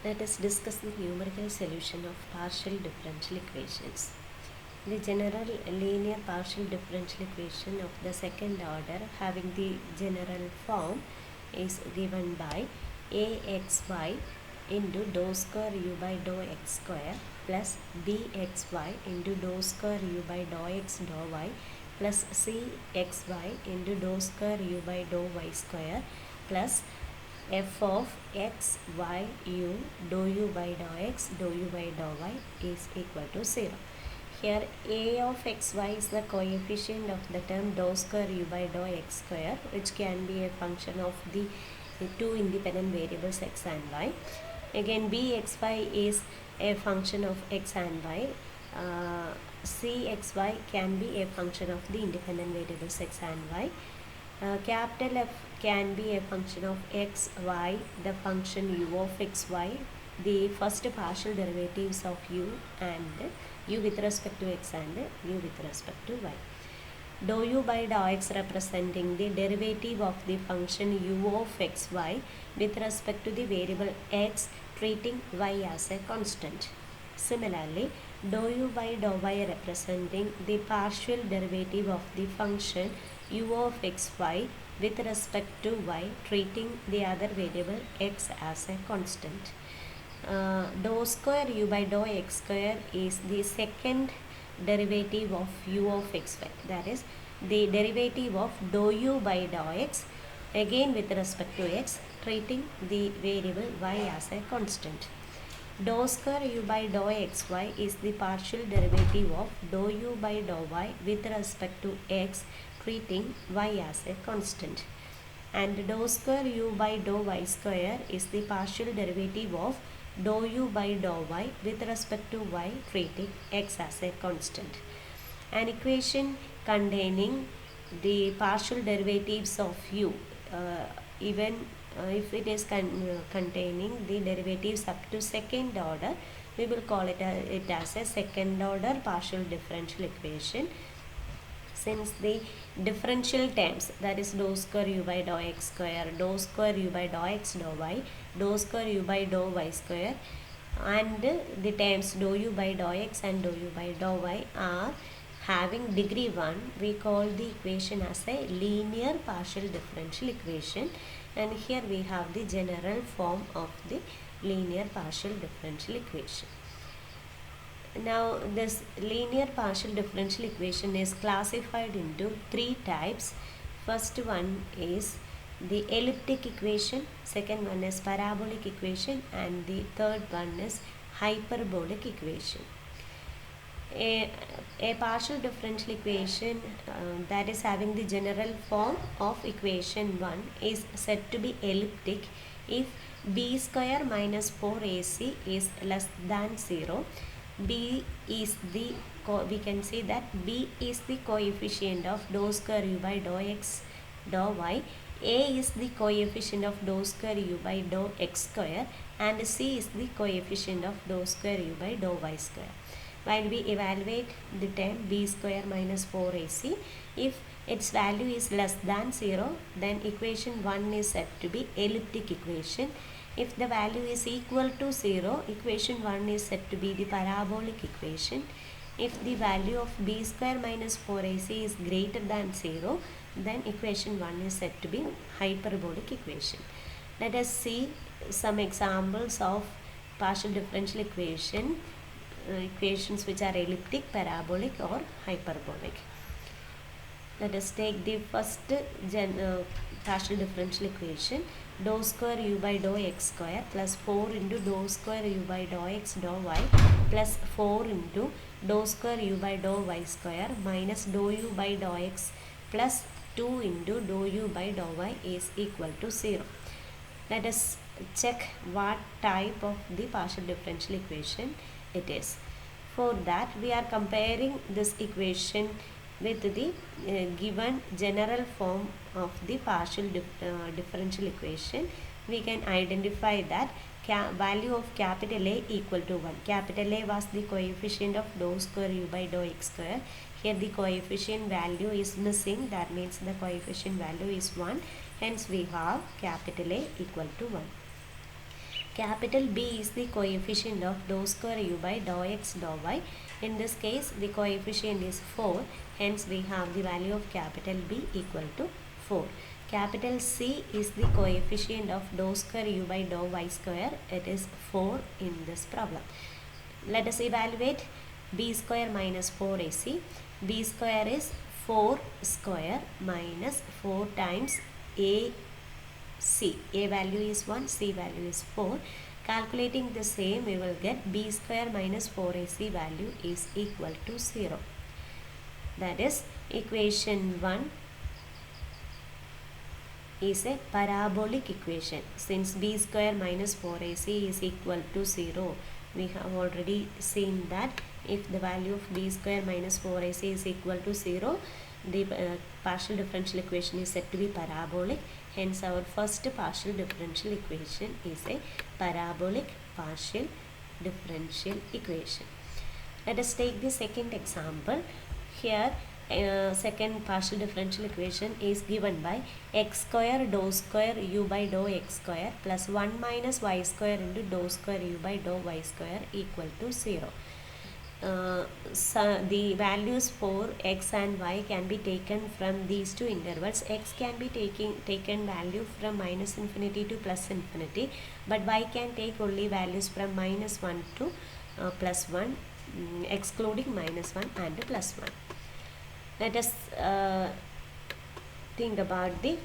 Let us discuss the numerical solution of partial differential equations. The general linear partial differential equation of the second order having the general form is given by axy into dou square u by dou x square plus bxy into dou square u by dou x dou y plus cxy into dou square u by dou y square plus f of x, y, u, dou u by dou x, dou u by dou y is equal to 0. Here a of xy is the coefficient of the term dou square u by dou x square, which can be a function of the two independent variables x and y. Again bxy is a function of x and y. Cxy can be a function of the independent variables x and y. Capital F can be a function of x, y, the function u of x, y, the first partial derivatives of u and u with respect to x and u with respect to y. Dou u by dou x representing the derivative of the function u of x, y with respect to the variable x, treating y as a constant. Similarly, dou u by dou y representing the partial derivative of the function u of x, y with respect to y, treating the other variable x as a constant. Dou square u by dou x square is the second derivative of u of x, y. That is the derivative of dou u by dou x again with respect to x, treating the variable y as a constant. Dou square u by dou xy is the partial derivative of dou u by dou y with respect to x, treating y as a constant. And dou square u by dou y square is the partial derivative of dou u by dou y with respect to y, treating x as a constant. An equation containing the partial derivatives of u, even if it is containing the derivatives up to second order, we will call it as a second order partial differential equation, since the differential terms, that is dou square u by dou x square, dou square u by dou x dou y, dou square u by dou y square, and the terms dou u by dou x and dou u by dou y are having degree 1, we call the equation as a linear partial differential equation, and here we have the general form of the linear partial differential equation. Now this linear partial differential equation is classified into three types. First one is the elliptic equation, second one is parabolic equation, and the third one is hyperbolic equation. A partial differential equation that is having the general form of equation 1 is said to be elliptic if b square minus 4ac is less than 0. B is the, we can say that B is the coefficient of dou square u by dou x dou y, A is the coefficient of dou square u by dou x square, and C is the coefficient of dou square u by dou y square. While we evaluate the term b square minus 4ac, if its value is less than 0, then equation 1 is said to be elliptic equation. If the value is equal to 0, equation 1 is said to be the parabolic equation. If the value of b square minus 4ac is greater than 0, then equation 1 is said to be hyperbolic equation. Let us see some examples of partial differential equation, equations which are elliptic, parabolic or hyperbolic. Let us take the first partial differential equation, dou square u by dou x square plus 4 into dou square u by dou x dou y plus 4 into dou square u by dou y square minus dou u by dou x plus 2 into dou u by dou y is equal to 0. Let us check what type of the partial differential equation it is. For that, we are comparing this equation with the given general form of the partial differential equation. We can identify that value of capital A equal to 1. Capital A was the coefficient of dou square u by dou x square. Here the coefficient value is missing, that means the coefficient value is 1. Hence we have capital A equal to 1. Capital B is the coefficient of dou square u by dou x dou y. In this case, the coefficient is 4. Hence, we have the value of capital B equal to 4. Capital C is the coefficient of dou square u by dou y square. It is 4 in this problem. Let us evaluate b square minus 4ac. B square is 4 square minus 4 times a c. A value is 1, c value is 4. Calculating the same, we will get b square minus 4ac value is equal to 0. That is, equation 1 is a parabolic equation. Since b square minus 4ac is equal to 0, we have already seen that if the value of b square minus 4ac is equal to 0, the partial differential equation is said to be parabolic. Hence, our first partial differential equation is a parabolic partial differential equation. Let us take the second example. Here, second partial differential equation is given by x square dou square u by dou x square plus 1 minus y square into dou square u by dou y square equal to 0. So the values for x and y can be taken from these two intervals. X can be taken value from minus infinity to plus infinity, but y can take only values from minus 1 to plus 1, excluding minus 1 and plus 1. Let us think about the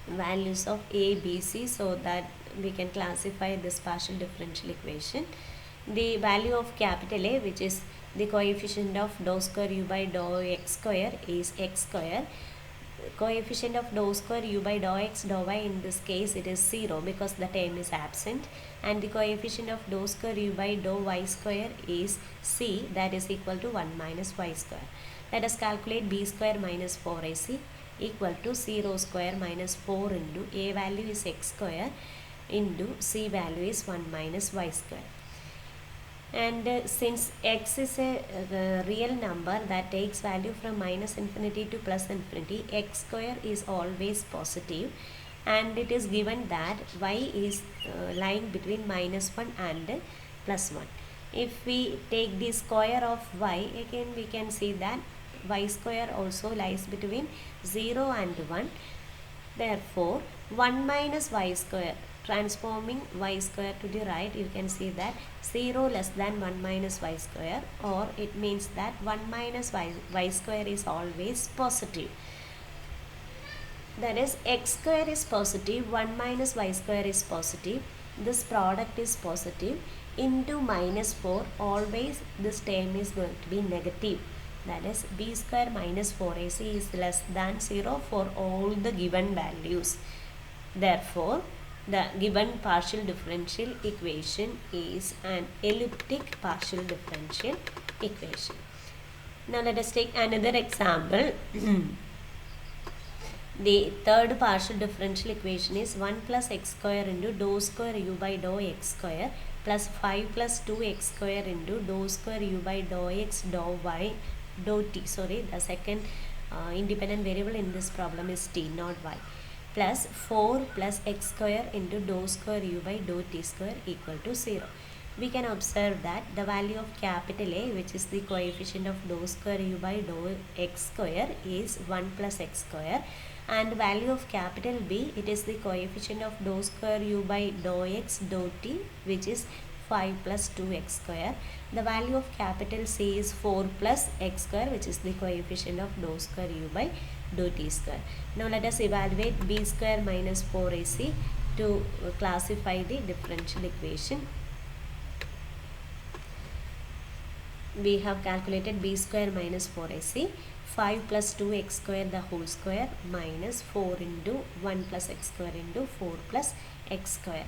values of a, b, c, so that we can classify this partial differential equation. The value of capital A, which is the coefficient of dou square u by dou x square, is x square. Coefficient of dou square u by dou x dou y, in this case it is 0 because the term is absent, and the coefficient of dou square u by dou y square is c, that is equal to 1 minus y square. Let us calculate b square minus 4ac equal to 0 square minus 4 into a value is x square into c value is 1 minus y square. And since x is a real number that takes value from minus infinity to plus infinity, x square is always positive, and it is given that y is lying between minus 1 and plus 1. If we take the square of y, again we can see that y square also lies between 0 and 1. Therefore, 1 minus y square, transforming y square to the right, you can see that 0 less than 1 minus y square, or it means that 1 minus y square is always positive. That is, x square is positive, 1 minus y square is positive, this product is positive, into minus 4, always this term is going to be negative. That is, b square minus 4ac is less than 0 for all the given values. Therefore, the given partial differential equation is an elliptic partial differential equation. Now let us take another example. The third partial differential equation is 1 plus x square into dou square u by dou x square plus 5 plus 2x square into dou square u by dou x dou y dou t. Sorry, the second independent variable in this problem is t, not y, plus 4 plus x square into dou square u by dou t square equal to 0. We can observe that the value of capital A, which is the coefficient of dou square u by dou x square, is 1 plus x square, and value of capital B, it is the coefficient of dou square u by dou x dou t, which is 5 plus 2x square. The value of capital C is 4 plus x square, which is the coefficient of dou square u by dou t square. Now let us evaluate b square minus 4ac to classify the differential equation. We have calculated b square minus 4ac, 5 plus 2x square the whole square minus 4 into 1 plus x square into 4 plus x square.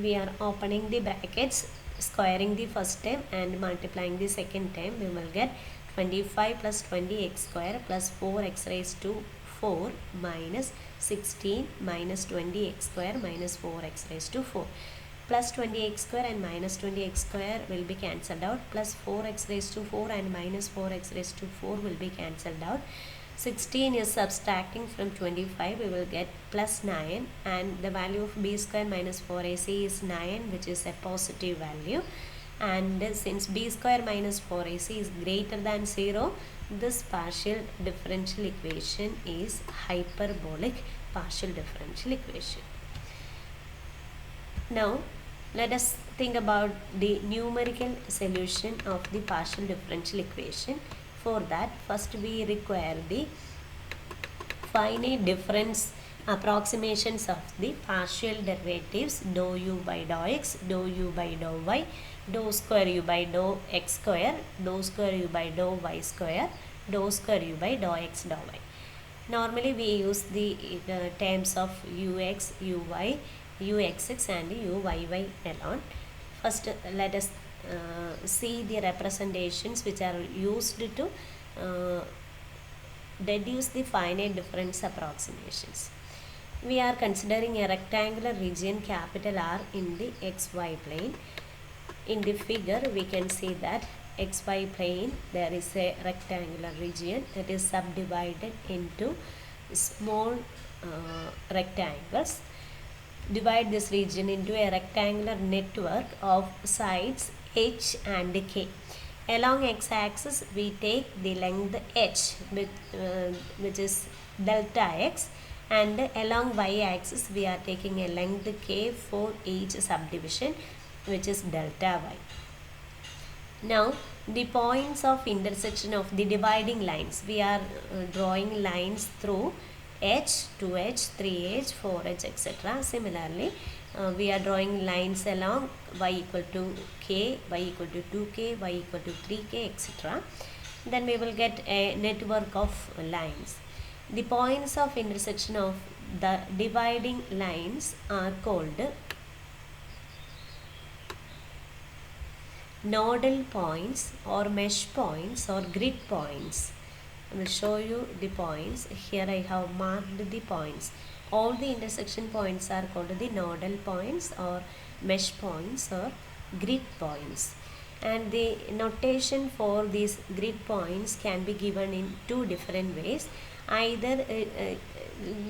We are opening the brackets, squaring the first term and multiplying the second term. We will get 25 plus 20x square plus 4x raised to 4 minus 16 minus 20x square minus 4x raised to 4. Plus 20x square and minus 20x square will be cancelled out. Plus 4x raised to 4 and minus 4x raised to 4 will be cancelled out. 16 is subtracting from 25, we will get plus 9, and the value of b square minus 4ac is 9, which is a positive value. And since b square minus 4ac is greater than 0, this partial differential equation is hyperbolic partial differential equation. Now let us think about the numerical solution of the partial differential equation. For that, first we require the finite difference approximations of the partial derivatives dou u by dou x, dou u by dou y, dou square u by dou x square, dou square u by dou y square, dou square u by dou x dou y. Normally we use the terms of ux, uy, uxx and uyy alone. First let us see the representations which are used to deduce the finite difference approximations. We are considering a rectangular region capital R in the xy plane. In the figure we can see that xy plane there is a rectangular region that is subdivided into small rectangles. Divide this region into a rectangular network of sides h and k. Along x-axis we take the length h which is delta x, and along y-axis we are taking a length k for each subdivision, which is delta y. Now the points of intersection of the dividing lines, we are drawing lines through h, 2h, 3h, 4h, etc. Similarly, we are drawing lines along y equal to k, y equal to 2k, y equal to 3k, etc. Then we will get a network of lines. The points of intersection of the dividing lines are called nodal points or mesh points or grid points. I will show you the points. Here I have marked the points. All the intersection points are called the nodal points or mesh points or grid points. And the notation for these grid points can be given in two different ways. Either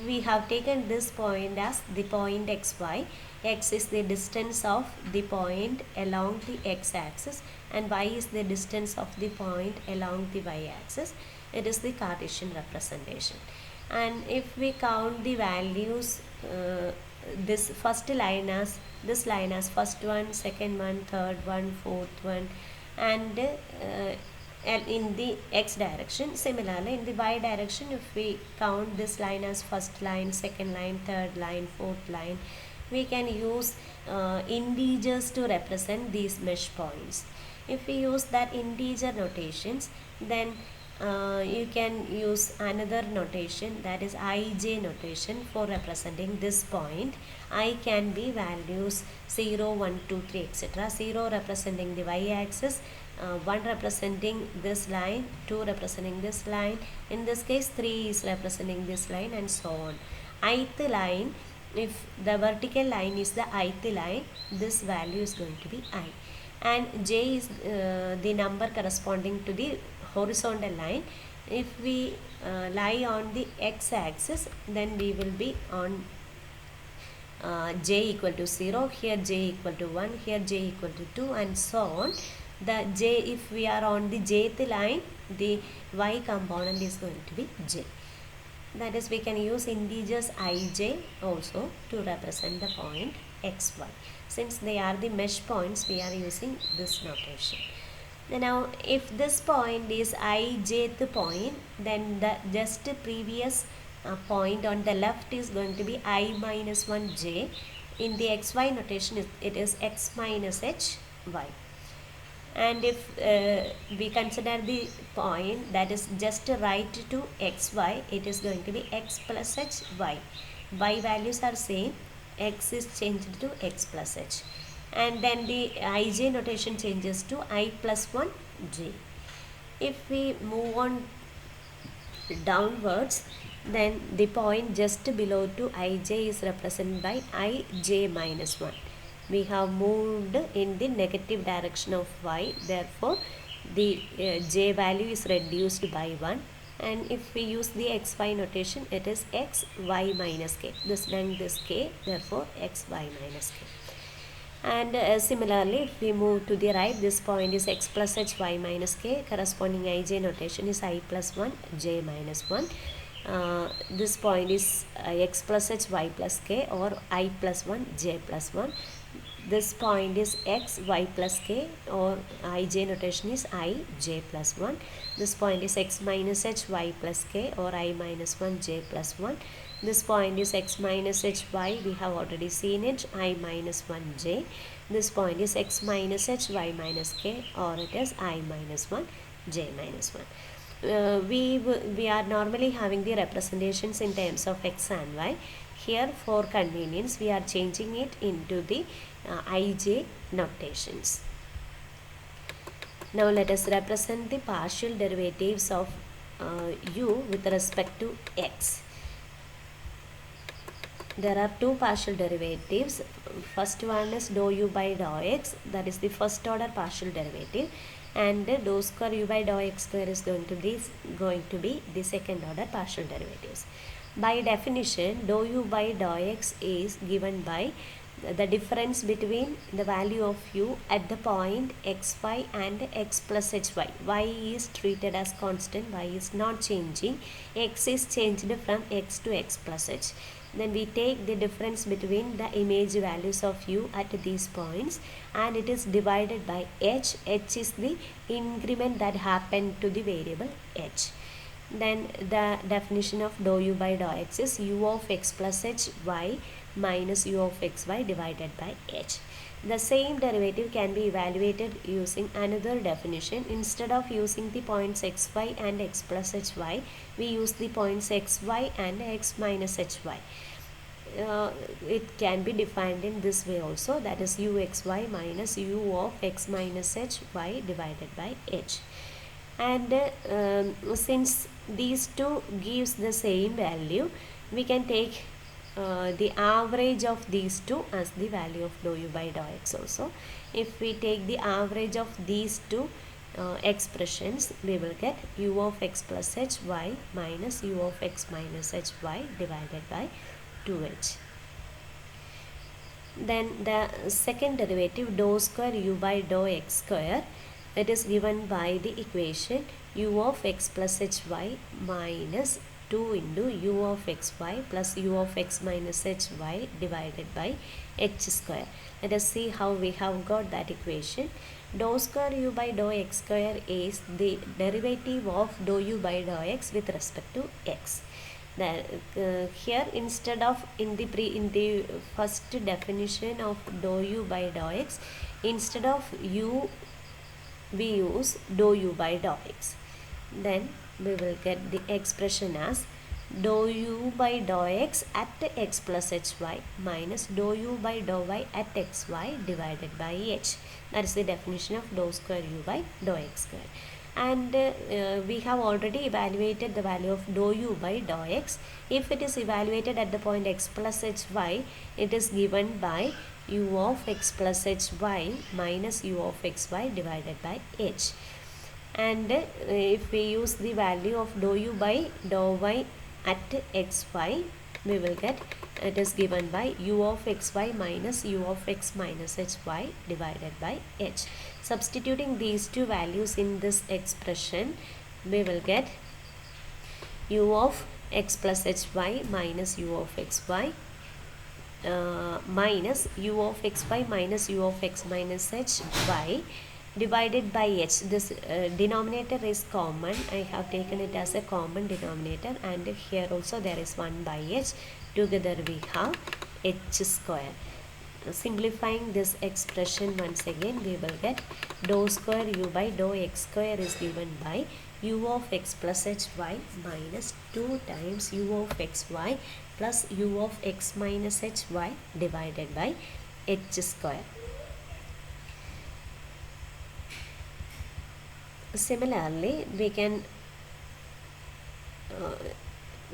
we have taken this point as the point xy. X is the distance of the point along the x-axis and y is the distance of the point along the y-axis. It is the Cartesian representation. And if we count the values, this line as first one, second one, third one, fourth one, and in the x direction. Similarly, in the y direction, if we count this line as first line, second line, third line, fourth line, we can use integers to represent these mesh points. If we use that integer notations, then you can use another notation, that is ij notation, for representing this point. I can be values 0, 1, 2, 3, etc. 0 representing the y-axis, 1 representing this line, 2 representing this line, in this case 3 is representing this line, and so on. Ith line, if the vertical line is the ith line, this value is going to be I, and j is the number corresponding to the horizontal line. If we lie on the x-axis, then we will be on j equal to 0, here j equal to 1, here j equal to 2, and so on. The j, if we are on the jth line, the y component is going to be j. That is, we can use integers ij also to represent the point xy. Since they are the mesh points, we are using this notation. Now, if this point is ijth point, then the just previous point on the left is going to be I minus 1j. In the xy notation, it is x minus h y. And if we consider the point that is just right to xy, it is going to be x plus h y. Y values are same, x is changed to x plus h. And then the ij notation changes to I plus 1j. If we move on downwards, then the point just below to ij is represented by ij minus 1. We have moved in the negative direction of y, therefore the j value is reduced by 1. and if we use the xy notation, it is x y minus k. This length is k, therefore x y minus k. And similarly, if we move to the right, this point is x plus h y minus k. Corresponding ij notation is I plus 1 j minus 1. This point is x plus h y plus k, or I plus 1 j plus 1. This point is x y plus k, or ij notation is I j plus 1. This point is x minus h y plus k, or I minus 1 j plus 1. This point is x minus h y, we have already seen it, I minus 1 j. This point is x minus h y minus k, or it is I minus 1 j minus 1. We are normally having the representations in terms of x and y. Here, for convenience, we are changing it into the ij notations. Now let us represent the partial derivatives of u with respect to x. There are two partial derivatives. First one is dou u by dou x, that is the first order partial derivative, and dou square u by dou x square is going to be the second order partial derivatives. By definition, dou u by dou x is given by the difference between the value of u at the point xy and x plus hy. Y is treated as constant, y is not changing, x is changed from x to x plus h. Then we take the difference between the image values of u at these points, and it is divided by h. H is the increment that happened to the variable h. Then the definition of dou u by dou x is u of x plus h y minus u of xy divided by h. The same derivative can be evaluated using another definition. Instead of using the points xy and x plus hy, we use the points xy and x minus hy. It can be defined in this way also, that is uxy minus u of x minus hy divided by h. And since these two gives the same value, we can take the average of these two as the value of dou u by dou x also. If we take the average of these two expressions, we will get u of x plus hy minus u of x minus hy divided by 2h. Then the second derivative, dou square u by dou x square, it is given by the equation u of x plus hy minus 2 into u of xy plus u of x minus hy divided by h square. Let us see how we have got that equation. Dou square u by dou x square is the derivative of dou u by dou x with respect to x. Here, instead of in the first definition of dou u by dou x, instead of u we use dou u by dou x. Then we will get the expression as dou u by dou x at x plus hy minus dou u by dou y at xy divided by h. That is the definition of dou square u by dou x square. And we have already evaluated the value of dou u by dou x. If it is evaluated at the point x plus hy, it is given by u of x plus hy minus u of xy divided by h. And if we use the value of dou u by dou y at xy, we will get it is given by u of xy minus u of x minus hy divided by h. Substituting these two values in this expression, we will get u of x plus hy minus u of xy minus u of xy minus u of x minus hy divided by h. This denominator is common. I have taken it as a common denominator, and here also there is 1 by h. Together we have h square. Simplifying this expression once again, we will get dou square u by dou x square is given by u of x plus hy minus 2 times u of xy plus u of x minus hy divided by h square. Similarly, we can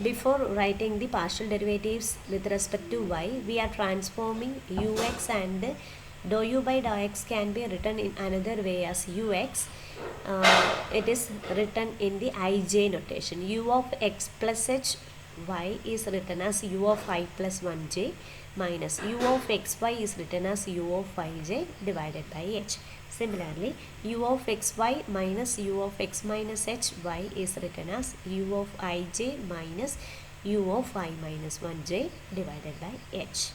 before writing the partial derivatives with respect to y, we are transforming ux and Dou u by dou x can be written in another way as ux. It is written in the ij notation. U of x plus h y is written as u of I plus 1j minus u of xy is written as u of ij divided by h. Similarly, u of xy minus u of x minus hy is written as u of ij minus u of I minus 1j divided by h.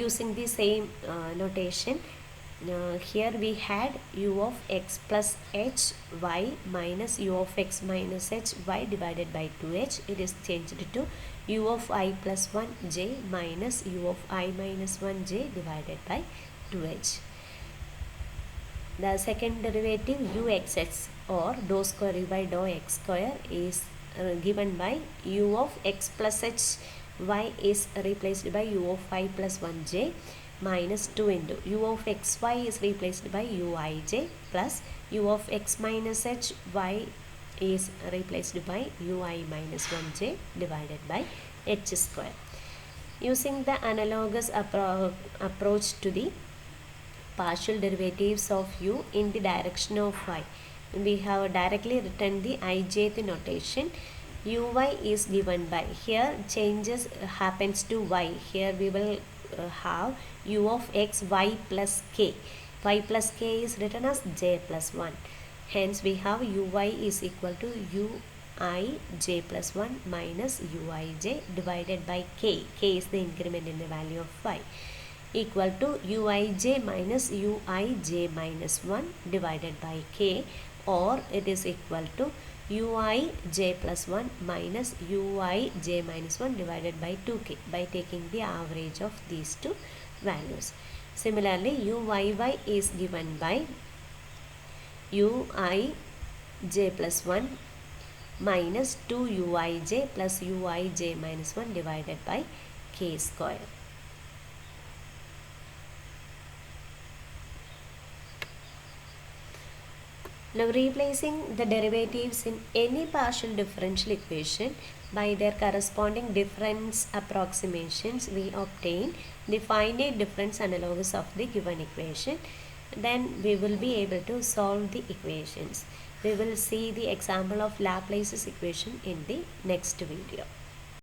Using the same notation, here we had u of x plus h y minus u of x minus h y divided by 2h. It is changed to u of I plus 1j minus u of I minus 1j divided by 2h. The second derivative uxx or dou square u by dou x square is given by u of x plus h y is replaced by u of I plus 1j minus 2 into u of xy is replaced by uij plus u of x minus h y is replaced by ui minus 1j divided by h square. Using the analogous approach to the partial derivatives of u in the direction of y, we have directly written the ijth notation. Uy is given by, here changes happens to y. Here we will have u of x y plus k. Y plus k is written as j plus 1. Hence we have uy is equal to ui j plus 1 minus uij divided by k. K is the increment in the value of y, equal to uij minus uij minus 1 divided by k, or it is equal to ui j plus 1 minus ui j minus 1 divided by 2k by taking the average of these two values. Similarly, uyy is given by ui j plus 1 minus 2 uij plus uij minus 1 divided by k square. Now, replacing the derivatives in any partial differential equation by their corresponding difference approximations, we obtain the finite difference analogous of the given equation. Then we will be able to solve the equations. We will see the example of Laplace's equation in the next video.